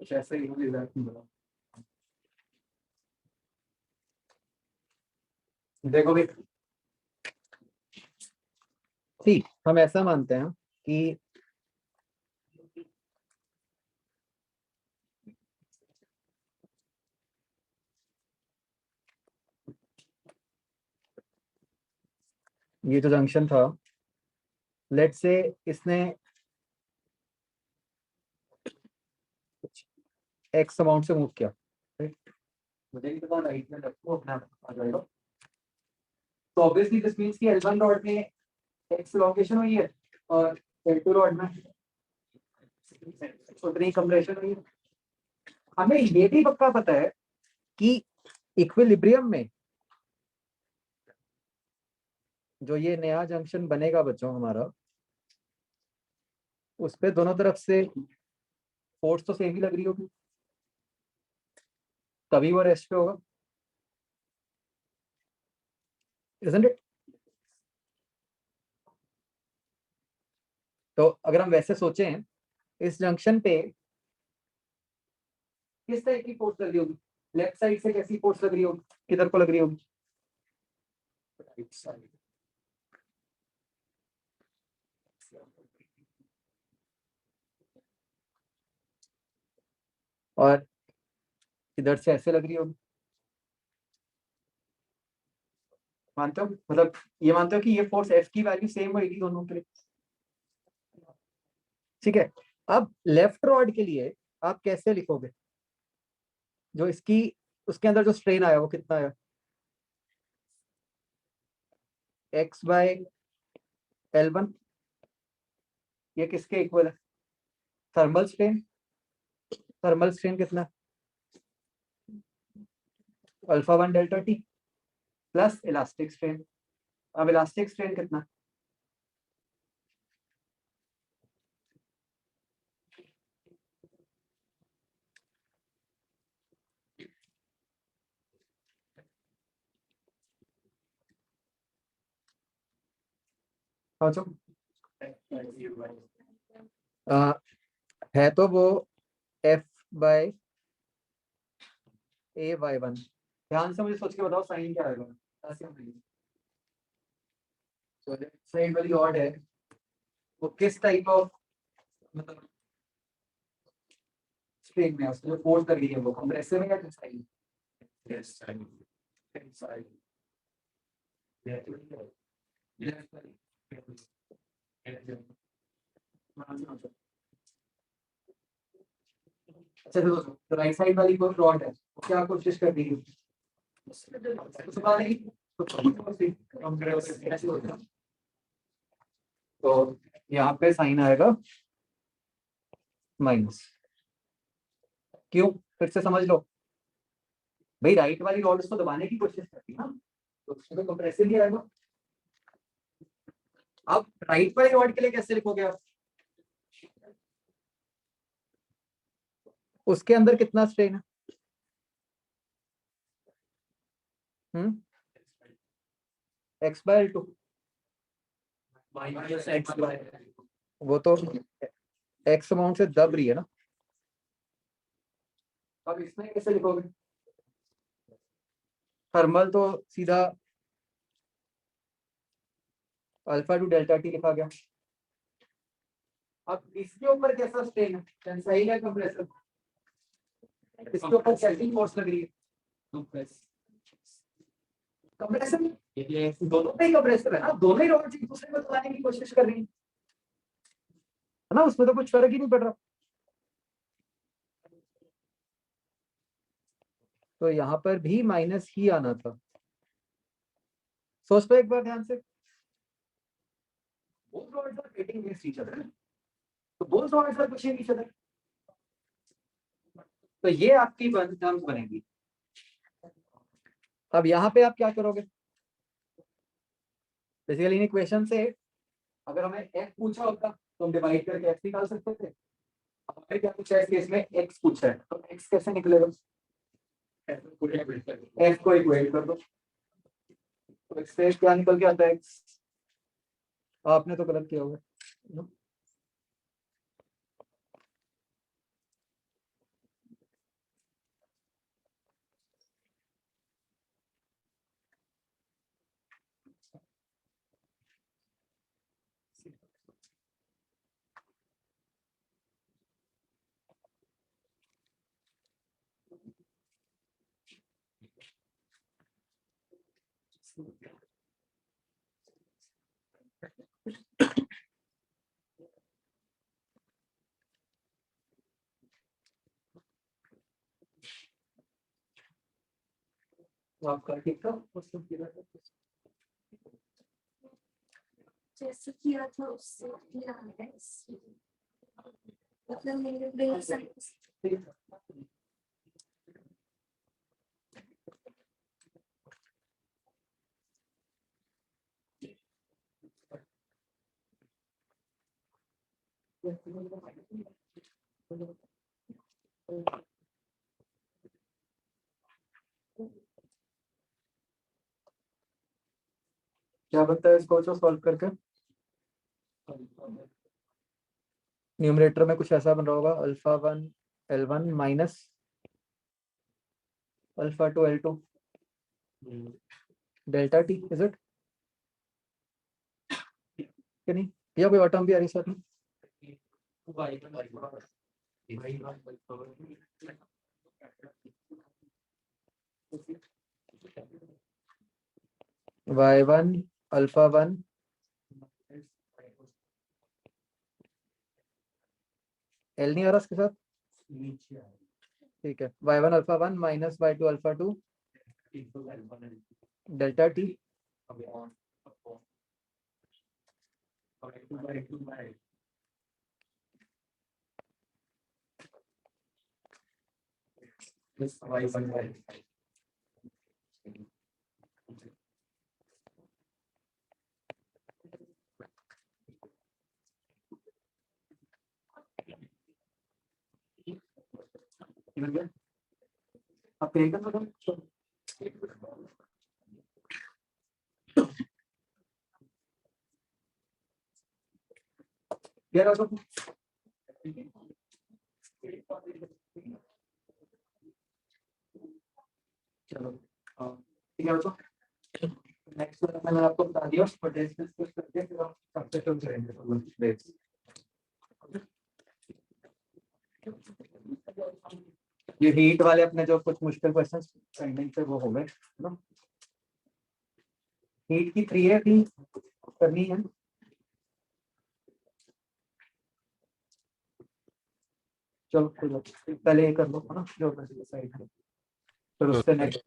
कुछ ऐसा ही मुझे रिजल्ट मिला। देखो भी, ठीक, हम ऐसा मानते हैं कि ये जो जंक्शन था, लेट से इसने एक्स अमाउंट से मूव किया, मुझे नहीं पता राइट में रखो, अपना आ जाएगा। तो ऑब्वियसली दिस मींस कि L1 रॉड में एक्स लोकेशन हुई है और L2 रॉड में उतनी कंप्रेशन हुई है। हमें ये भी पक्का पता है कि इक्विलिब्रियम में जो ये नया जंक्शन बनेगा बच्चों हमारा, उस पे दोनों तरफ से फोर्स तो सेम ही लग रही होगी, तभी वो रेस्ट पे होगा, isn't it? तो अगर हम वैसे सोचें, इस जंक्शन पे किस तरह की फोर्स लग रही होगी, लेफ्ट साइड से कैसी फोर्स लग रही होगी, किधर को लग रही होगी, राइट साइड। और इधर से ऐसे लग रही होगी। मानते हो, मतलब ये मानते हो कि ये फोर्स एफ की वैल्यू सेम होगी दोनों के लिए, ठीक है। अब लेफ्ट रॉड के लिए आप कैसे लिखोगे, जो इसकी उसके अंदर जो स्ट्रेन आया वो कितना आया, एक्स बाय L1, ये किसके इक्वल है, थर्मल स्ट्रेन। थर्मल स्ट्रेन कितना, alpha 1 delta T plus elastic strain. अब इलास्टिक स्ट्रेन कितना, है तो वो एफ बाय A/1। ध्यान से मुझे सोच के बताओ साइन क्या आएगा, साइड वाली ऑड है, वो किस टाइप ऑफ मतलब स्ट्रेन में है, उसको जो फोर्स कर रही है वो कंप्रेसिव है या टेंसाइल, टेंसाइल। अच्छा तो राइट साइड वाली कोई रॉड है, वो क्या कोशिश कर रही है, उसको सुना नहीं, तो यहाँ पे साइन आएगा माइनस। क्यों? फिर से समझ लो भाई, राइट वाली रॉड उसको दबाने की कोशिश करती है ना, तो उसमें कंप्रेसिव ही आएगा। अब राइट वाली रॉड के लिए कैसे लिखोगे आप? उसके अंदर कितना स्ट्रेन है? X by L two. वो तो एक्स अमाउंट से दब रही है ना। अब इसमें कैसे लिखोगे? थर्मल तो सीधा अल्फा टू डेल्टा टी लिखा गया। अब इसके ऊपर कैसा स्ट्रेन है? टेंसाइल है कंप्रेसिव? इसके ऊपर कैसी फोर्स लग रही है? कंप्रेसिव। दोनों पे ही कंप्रेसिव है ना, दोनों ही रॉड्स एक दूसरे को दबाने की कोशिश कर रही है ना, उसमें तो कुछ फर्क ही नहीं पड़ रहा। तो यहाँ पर भी माइनस ही आना था। सोच लो एक बार ध्यान से, both rods are hitting against each other, तो both rods are pushing each other, तो ये आपकी टर्म्स बनेगी। अब यहाँ पे आप क्या करोगे? बेसिकली इन इक्वेशन से अगर हमें x पूछा होता तो हम डिवाइड करके x निकाल सकते थे। अब हमें क्या पूछा है इस केस में? x पूछा है, तो x कैसे निकलेगा? f को इक्वेट कर दो, तो x से क्या निकल के आता है? x। आपने तो गलत किया होगा। आपका ठीक था? जैसे किया था उससे किया है मतलब मेरे ब्रेन साइंस क्या बनता है इसको जो सॉल्व करके? न्यूमरेटर में कुछ ऐसा बन रहा होगा, alpha one L one minus alpha two L two delta T, is it? कि नहीं, या कोई और टर्म भी आ रही है साथ में? Y one alpha one L नहीं आ रहा इसके साथ? ठीक है, Y one alpha one minus Y two alpha two delta T आप क्लियर कर दो। क्लियर हो? चलो ठीक है बच्चों, नेक्स्ट मैंने आपको बता दिया पोटेंशियल कुछ करके फिर हम सब्स्टिट्यूट करेंगे। ये हीट वाले अपने जो कुछ मुश्किल क्वेश्चंस पेंडिंग थे वो हो गए ना। हीट की 3 भी करनी है। चलो पहले ये कर लो है ना, जो साइड है, फिर उससे नेक्स्ट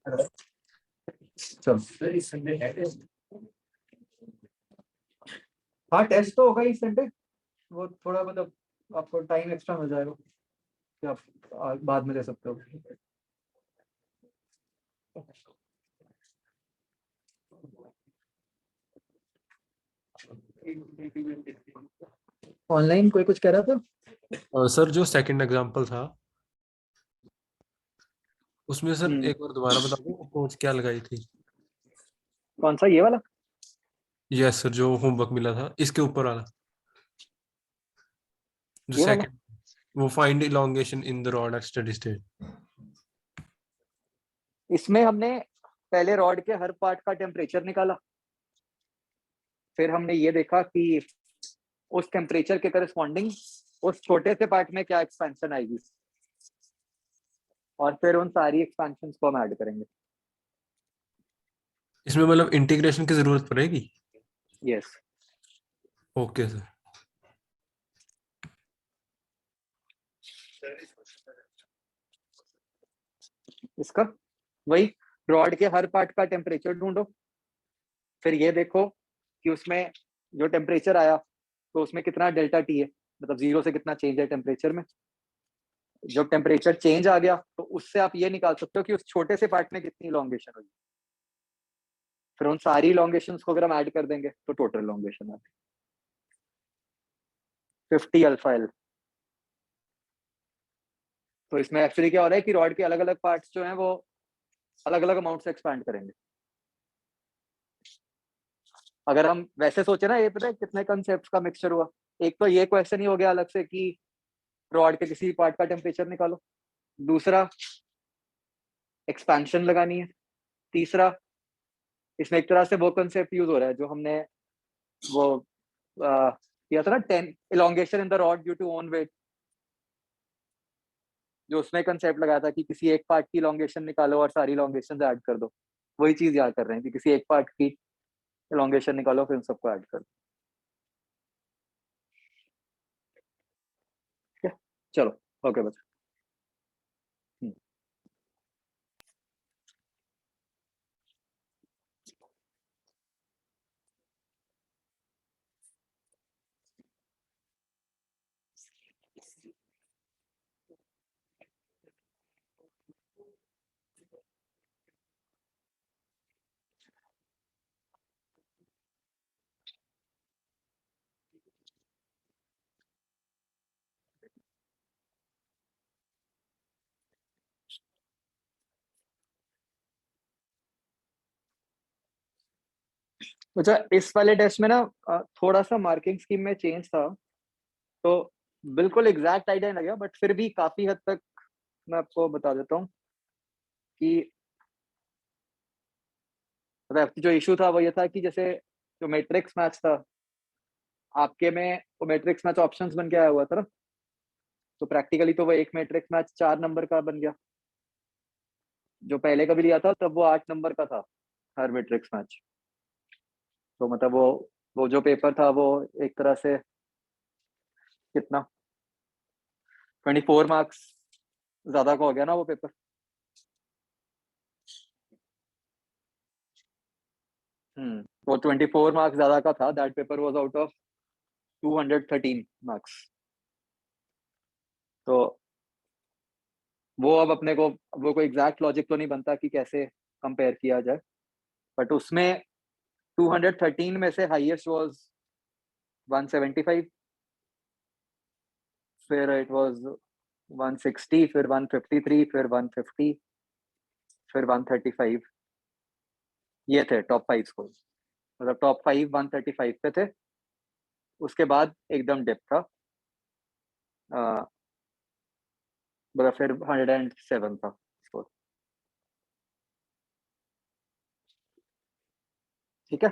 चल हाँ टेस्ट तो होगा इस संडे, वो थोड़ा मतलब आपको टाइम एक्स्ट्रा मिल जाएगा कि आप बाद में दे सकते हो। ऑनलाइन कोई कुछ कह रहा था? सर जो सेकंड एग्जांपल था उसमें सर एक बार दोबारा बता दो अप्रोच क्या लगाई थी। कौन सा, ये वाला? यस सर, जो होमवर्क मिला था इसके ऊपर वाला, जो ये वाला? सेकंड, वो find elongation in the rod at steady state. इसमें हमने पहले रॉड के हर पार्ट का टेम्परेचर निकाला, फिर हमने ये देखा कि उस टेम्परेचर के करस्पॉन्डिंग उस छोटे से पार्ट में क्या एक्सपेंशन आएगी, और फिर उन सारी एक्सपेंशन को हम ऐड करेंगे। इसमें मतलब इंटीग्रेशन की जरूरत पड़ेगी? यस। Okay sir. इसका वही, रॉड के हर पार्ट का टेम्परेचर ढूंढो, फिर ये देखो कि उसमें जो टेम्परेचर आया तो उसमें कितना डेल्टा टी है, मतलब 0 से कितना चेंज है टेम्परेचर में। जब टेम्परेचर चेंज आ गया तो उससे आप ये निकाल सकते हो कि उस छोटे से पार्ट में कितनी इलोंगेशन होगी, फिर उन सारी इलोंगेशंस को अगर हम ऐड कर देंगे तो टोटल इलोंगेशन आती है 50 अल्फा एल। तो इसमें एक्चुअली क्या हो रहा है कि रॉड के अलग अलग पार्ट्स जो हैं वो अलग अलग अमाउंट से एक्सपैंड करेंगे। अगर हम वैसे सोचे ना, ये पता है कितने कंसेप्ट का मिक्सचर हुआ। एक तो ये क्वेश्चन ही हो गया अलग से कि रॉड के किसी पार्ट का टेम्परेचर निकालो, दूसरा एक्सपेंशन लगानी है, तीसरा इसमें एक तरह से वो कंसेप्ट यूज हो रहा है जो हमने वो किया था ना, 10 elongation in the rod due to own weight, जो उसमें कंसेप्ट लगाया था कि किसी एक पार्ट की इलोंगेशन निकालो और सारी इलोंगेशन ऐड कर दो। वही चीज याद कर रहे हैं कि किसी एक पार्ट की इलोंगेशन निकालो फिर उन सबको ऐड कर दो। ठीक है, चलो ओके बस। अच्छा, इस वाले टेस्ट में ना थोड़ा सा मार्किंग स्कीम में चेंज था, तो बिल्कुल एग्जैक्ट आइडिया नहीं लगा, बट फिर भी काफी हद तक मैं आपको बता देता हूँ कि मतलब जो इशू था वो ये था कि जैसे जो मैट्रिक्स मैच था आपके में, वो मैट्रिक्स मैच ऑप्शंस बन के आया हुआ था ना, तो प्रैक्टिकली तो वो एक मैट्रिक्स मैच 4 नंबर का बन गया। जो पहले कभी लिया था तब वो 8 नंबर का था हर मैट्रिक्स मैच। तो मतलब वो जो पेपर था वो एक तरह से कितना 24 मार्क्स ज्यादा का हो गया ना वो पेपर। वो 24 मार्क्स ज्यादा का था, that paper was out of 213 marks. तो वो अब अपने को, वो कोई एग्जैक्ट लॉजिक तो नहीं बनता कि कैसे कंपेयर किया जाए, बट उसमें 213 में से हाईएस्ट वाज 175, फिर इट वाज 160, फिर 153, फिर 150, फिर 135। ये थे टॉप 5 स्कोर, मतलब टॉप 5 135 पे थे। उसके बाद एकदम डिप था, मतलब फिर 107 था स्कोर। ठीक है।